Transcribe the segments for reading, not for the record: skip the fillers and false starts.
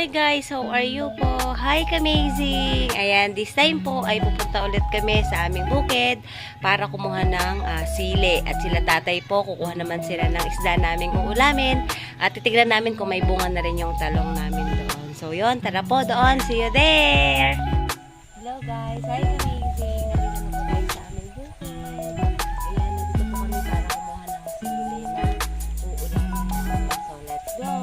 Hi guys, how are you po? Hi Kamazing! Ayan, this time po ay pupunta ulit kami sa aming bukid para kumuha ng sili. At sila tatay po, kukuha naman sila ng isda naming uulamin. At titignan namin kung may bunga na rin yung talong namin doon. So yun, tara po doon. See you there! Hello guys, hi Kamazing! Nandito na po tayo sa aming bukid. Ayan, nandito po kami para kumuha ng sili na uulamin. So let's go!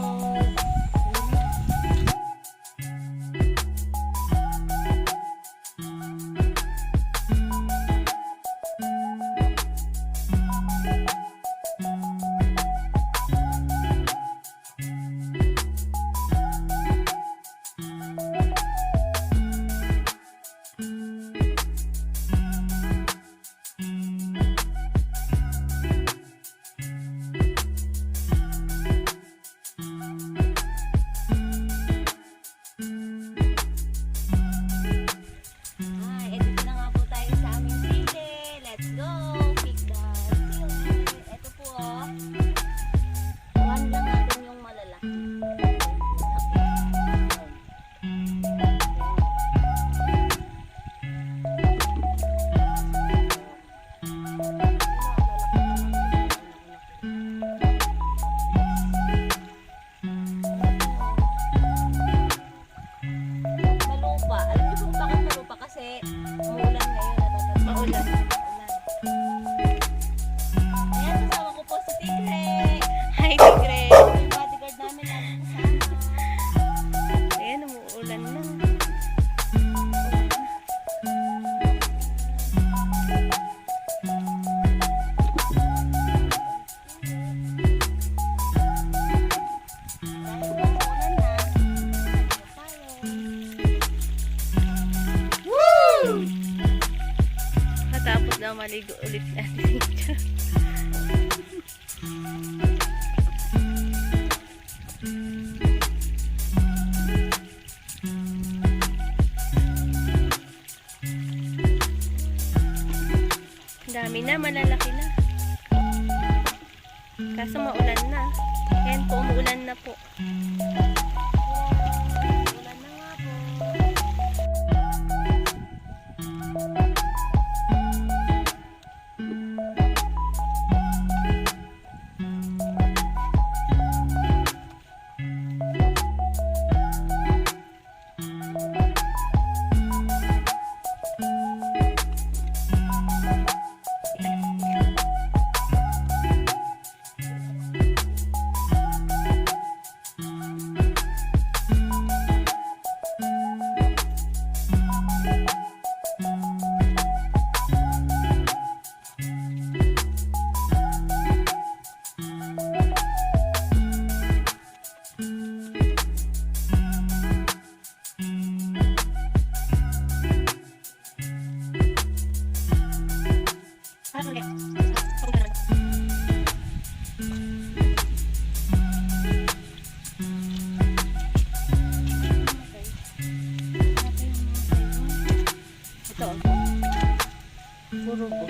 Tapos na maligo ulit natin. Dami na, malalaki na. Kaso maulan na. Yan po, umuulan na po. Puro po.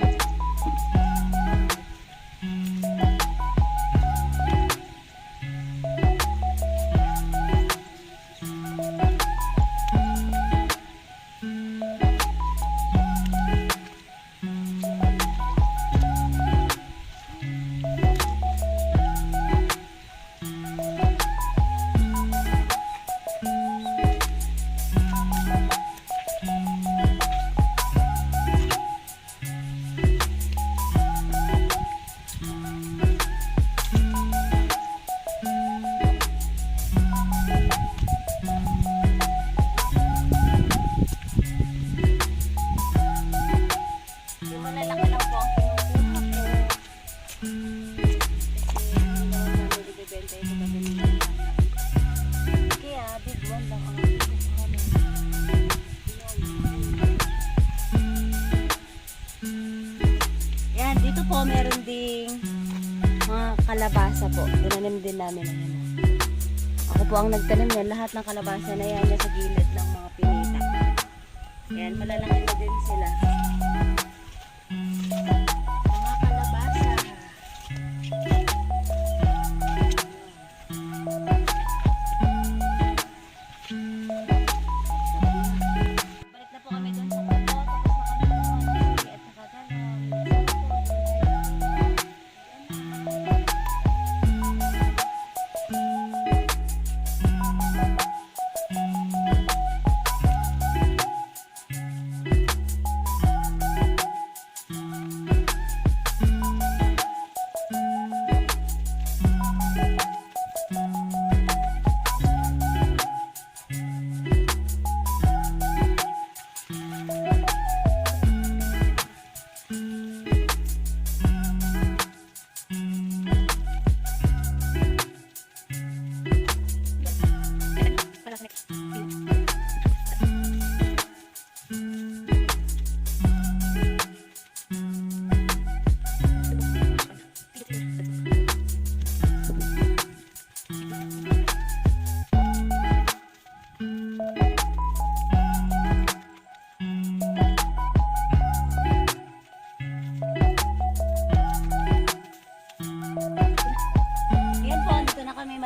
Po, meron ding mga kalabasa po. Tinanim din namin na yan. Ako po ang nagtanim yan. Lahat ng kalabasa na yan sa gilid ng mga pinita. Yan, malalaki na din sila. Mga kalabasa.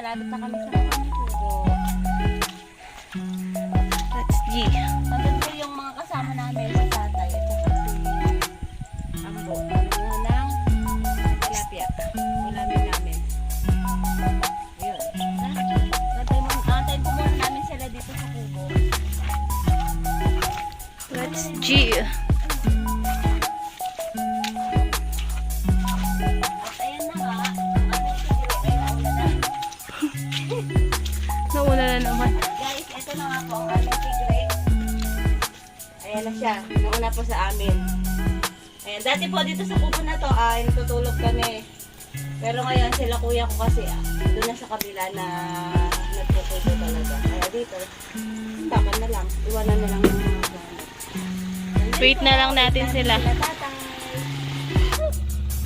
malapit na kami sa aming kubo. That's G. Nandun po yung mga kasama namin sa tatay at saka si Ambo. Ano ng tilapia. Ulamin namin. Ayun. Antayin po muna namin sila dito sa kubo. That's G. Nauna na naman. Guys, ito na nga po ang aming tigre. Ayan na siya. Nauna po sa amin. Ayan, dati po dito sa kubo na to, natutulog kami. Pero ngayon sila kuya ko kasi, doon na sa kabila na nagtutubo talaga. Kaya dito, takan na lang. Iwanan na lang yung mga gamit. Wait na lang natin sila.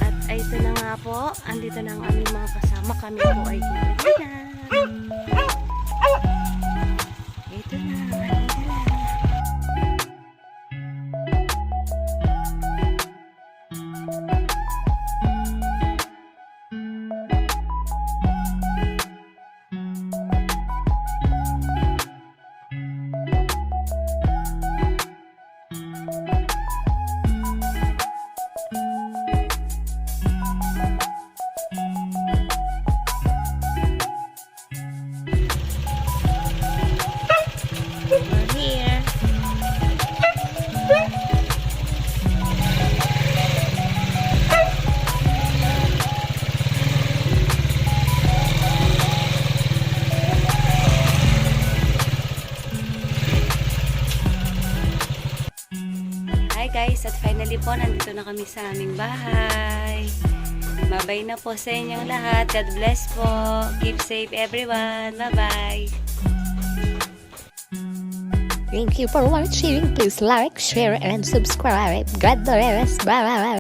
At ay, ito na nga po. Andito na ang aming mga kasama. Kami po ay kaibigan. Ito na, andito na. We're here. Hi guys, at finally po nandito na kami sa aming bahay. Bye-bye na po sa inyong lahat. God bless po. Keep safe everyone. Bye-bye. Thank you for watching. Please like, share, and subscribe. God bless. Bye bye.